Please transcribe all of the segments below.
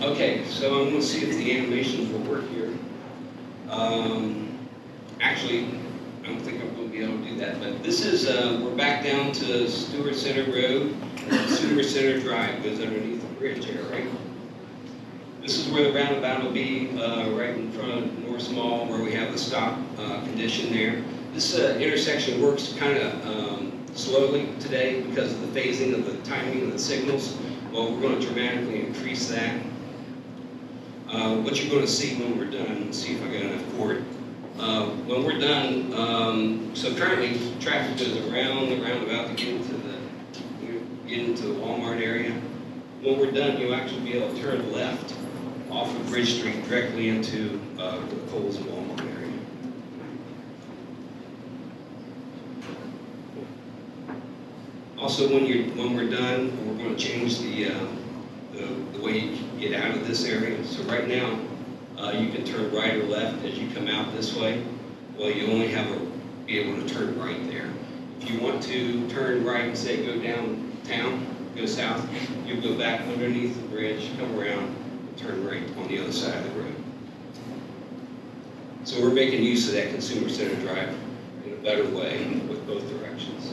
Okay, so I'm going to see if the animations will work here. Actually, I don't think I'm going to be able to do that, but this is, we're back down to Stewart Center Road. Stewart Center Drive goes underneath the bridge here, right? This is where the roundabout will be, right in front of North Mall, where we have the stop condition there. This intersection works kind of slowly today because of the phasing of the timing of the signals. Well, we're going to dramatically increase that. What you're going to see when we're done, let's see if I got enough cord. When we're done, so currently traffic goes around the roundabout to get into the Walmart area. When we're done, you'll actually be able to turn left off of Bridge Street directly into the Kohl's Walmart area. Also, when we're done, we're going to change the way you get out of this area. So right now, you can turn right or left as you come out this way. Well, you only be able to turn right there. If you want to turn right and say go downtown, go south, you'll go back underneath the bridge, come around, and turn right on the other side of the road. So we're making use of that Consumer Center Drive in a better way with both directions.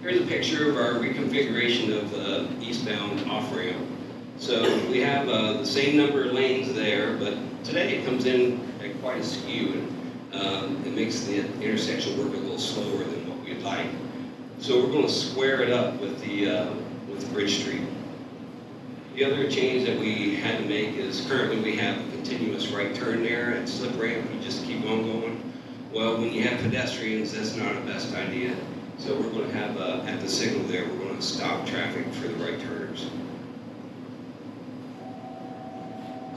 Here's a picture of our reconfiguration of the eastbound off-ramp. So we have the same number of lanes there, but today it comes in at quite a skew, and it makes the intersection work a little slower than what we'd like. So we're going to square it up with Bridge Street. The other change that we had to make is currently we have a continuous right turn there at slip ramp. You just keep on going. Well, when you have pedestrians, that's not the best idea. So we're going to have, at the signal there, we're going to stop traffic for the right turners.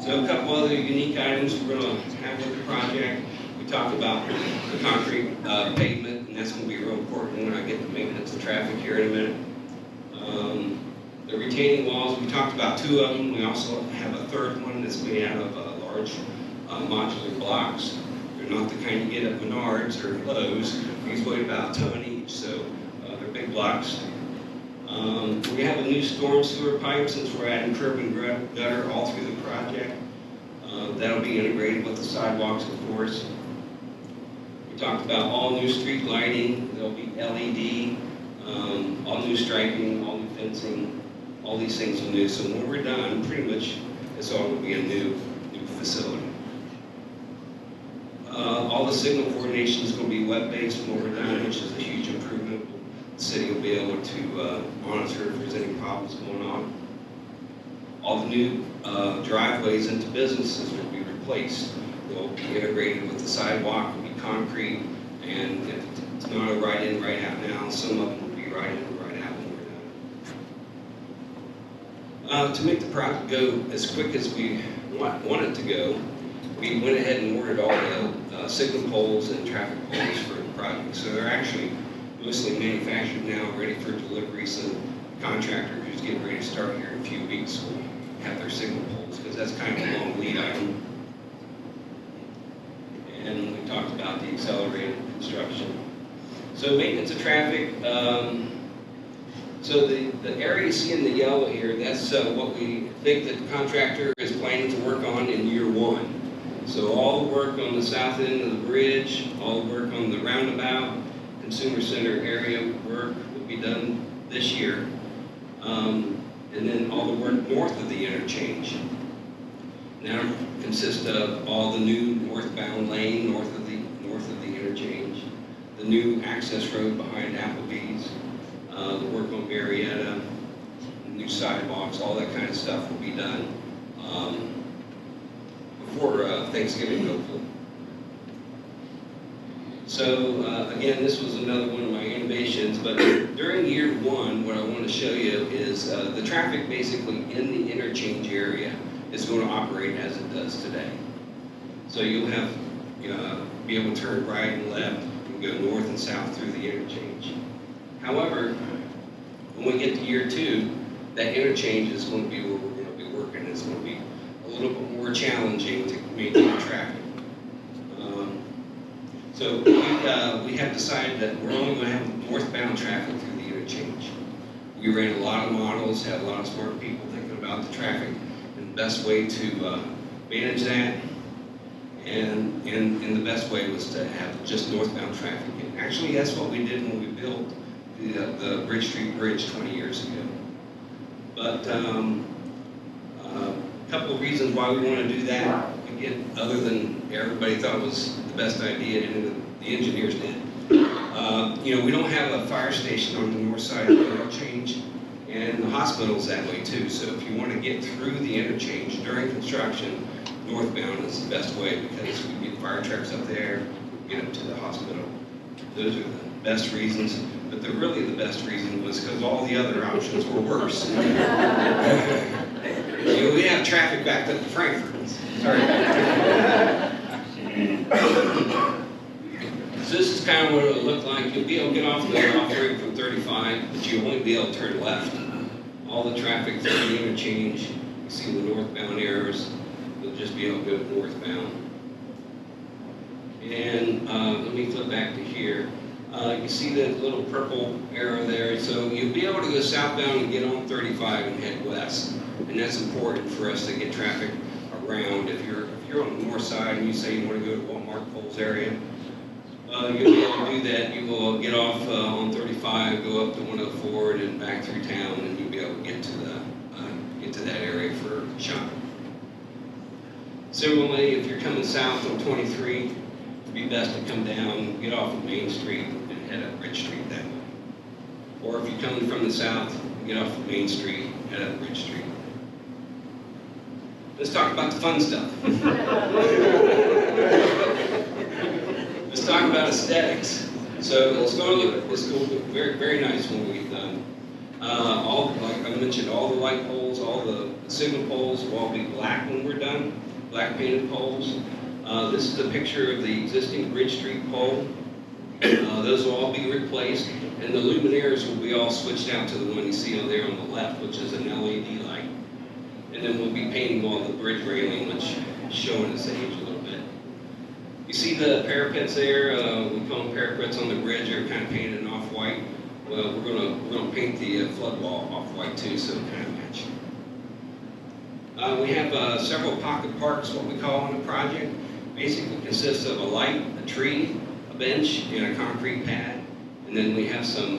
So a couple other unique items we're going to have with the project. We talked about the concrete pavement, and that's going to be real important when I get to maintenance of traffic here in a minute. The retaining walls, we talked about two of them. We also have a third one that's made out of large modular blocks. They're not the kind you get at Menards or Lowe's. These weigh about a ton each, so they're big blocks. We have a new storm sewer pipe since we're adding curb and gutter all through the project. That'll be integrated with the sidewalks, of course. We talked about all new street lighting. There'll be LED, all new striping, all new fencing. All these things are new. So when we're done, pretty much it's all going to be a new facility. All the signal coordination is going to be web-based when we're done, which is a huge improvement. The city will be able to monitor if there's any problems going on. All the new driveways into businesses will be replaced. They'll be integrated with the sidewalk, will be concrete, and if it's not a right in, right out now, some of them will be right in, right out when we're done. To make the project go as quick as we want it to go, we went ahead and ordered all the signal poles and traffic poles for the project. So they're actually mostly manufactured now, ready for delivery. So the contractor who's getting ready to start here in a few weeks will have their signal poles, because that's kind of a long lead item. And we talked about the accelerated construction. So maintenance of traffic. So the area you see in the yellow here, that's what we think that the contractor is planning to work on in year one. So all the work on the south end of the bridge, all the work on the roundabout, Consumer Center area work will be done this year. And then all the work north of the interchange. Now consists of all the new northbound lane north of the interchange, the new access road behind Applebee's, the work on Marietta, new sidewalks, all that kind of stuff will be done before Thanksgiving, hopefully. So again, this was another one of my innovations, but during year one, what I want to show you is the traffic basically in the interchange area is going to operate as it does today. So you'll have, be able to turn right and left and go north and south through the interchange. However, when we get to year two, that interchange is going to be where we're going to be working. It's going to be a little bit more challenging to maintain traffic. So we have decided that we're only going to have northbound traffic through the interchange. We ran a lot of models, had a lot of smart people thinking about the traffic and the best way to manage that. And the best way was to have just northbound traffic. And actually, that's what we did when we built the Bridge Street Bridge 20 years ago. But a couple of reasons why we want to do that, again, other than everybody thought was the best idea, and the engineers did. You know, we don't have a fire station on the north side of the interchange, and the hospital's that way too. So if you want to get through the interchange during construction, northbound is the best way, because we get fire trucks up there, we get up to the hospital. Those are the best reasons, but really the best reason was because all the other options were worse. You know, we have traffic backed up to Frankfurt. Sorry. So this is kind of what it'll look like. You'll be able to get off the off-ramp from 35, but you won't be able to turn left. All the traffic through the interchange, you see the northbound arrows, you'll just be able to go northbound. And let me flip back to here. You see that little purple arrow there, so you'll be able to go southbound and get on 35 and head west. And that's important for us to get traffic around. If you're on the north side and you say you want to go to Walmart Coles area, you'll be able to do that. You will get off on 35, go up to 104, and then back through town, and you'll be able to get to that area for shopping. Similarly, if you're coming south on 23, it'd be best to come down, get off of Main Street, and head up Bridge Street that way. Or if you're coming from the south, get off of Main Street, head up Bridge Street. Let's talk about the fun stuff. Let's talk about aesthetics. So it's going to look very, very nice when we're done. Like I mentioned, all the light poles, all the signal poles will all be black when we're done, black painted poles. This is a picture of the existing Bridge Street pole. Those will all be replaced, and the luminaires will be all switched out to the one you see on there on the left, which is an LED light. And then we'll be painting on the bridge railing, which is showing its age a little bit. You see the parapets there, we call them parapets on the bridge, they're kind of painted in off-white. Well, we're gonna paint the flood wall off-white too, so it kind of match. We have several pocket parks, what we call on the project. Basically consists of a light, a tree, a bench, and a concrete pad. And then we have some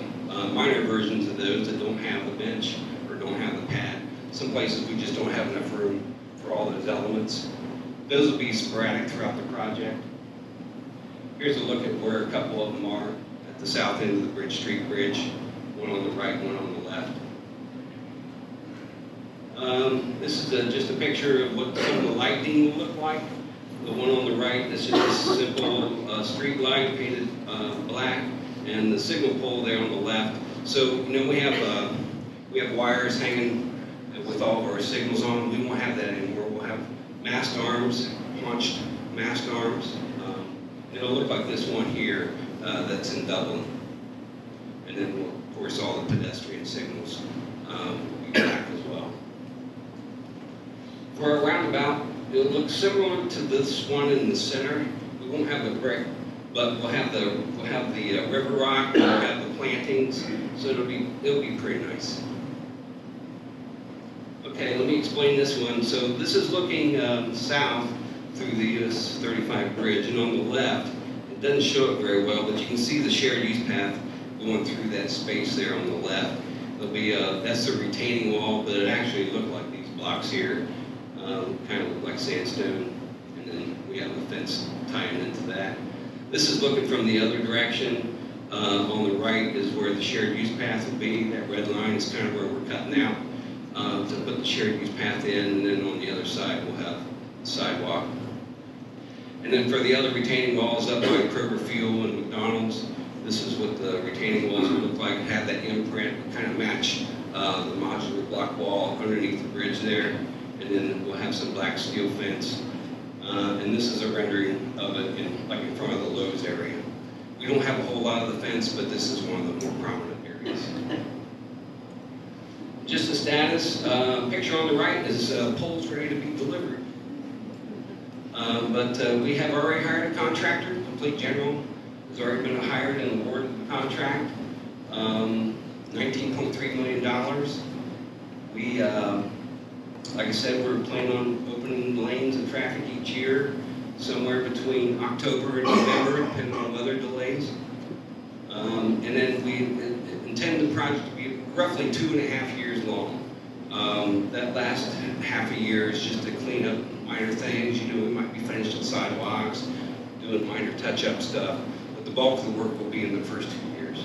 minor versions of those that don't have the bench or don't have the pad. Some places we just don't have enough room for all those elements. Those will be sporadic throughout the project. Here's a look at where a couple of them are at the south end of the Bridge Street Bridge. One on the right, one on the left. This is just a picture of what some of the lighting will look like. The one on the right is just a simple street light painted black, and the signal pole there on the left. So, you know, we have wires hanging with all of our signals on. We won't have that anymore. We'll have mast arms, launched mast arms. It'll look like this one here that's in Dublin. And then, of course, all the pedestrian signals will be black as well. For a roundabout, it'll look similar to this one in the center. We won't have the brick, but we'll have the river rock, we'll have the plantings, so it'll be pretty nice. Okay, let me explain this one. So this is looking south through the US 35 bridge, and on the left, it doesn't show it very well, but you can see the shared use path going through that space there on the left. There'll be that's the retaining wall, but it actually looked like these blocks here. Kind of look like sandstone, and then we have a fence tying into that. This is looking from the other direction. On the right is where the shared use path will be. That red line is kind of where we're cutting out to put the shared use path in, and then on the other side we'll have the sidewalk. And then for the other retaining walls up by Kroger Fuel and McDonald's, this is what the retaining walls will look like. Have that imprint, kind of match the modular block wall underneath the bridge there. And then we'll have some black steel fence. And this is a rendering of it in front of the Lowe's area. We don't have a whole lot of the fence, but this is one of the more prominent areas. Just the status, picture on the right is poles ready to be delivered. But we have already hired a contractor. Complete General has already been hired and awarded the contract. $19.3 million. We, like I said, we're planning on opening lanes of traffic each year, somewhere between October and November, depending on weather delays. And then we intend the project to be roughly 2.5 years long. That last half a year is just to clean up minor things. You know, we might be finishing sidewalks, doing minor touch-up stuff, but the bulk of the work will be in the first 2 years.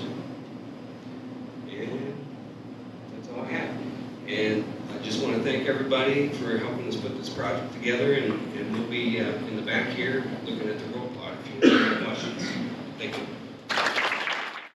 And that's all I have. And I just want to thank everybody for helping us put this project together, and we'll be in the back here looking at the roll plot if you have any questions. Thank you.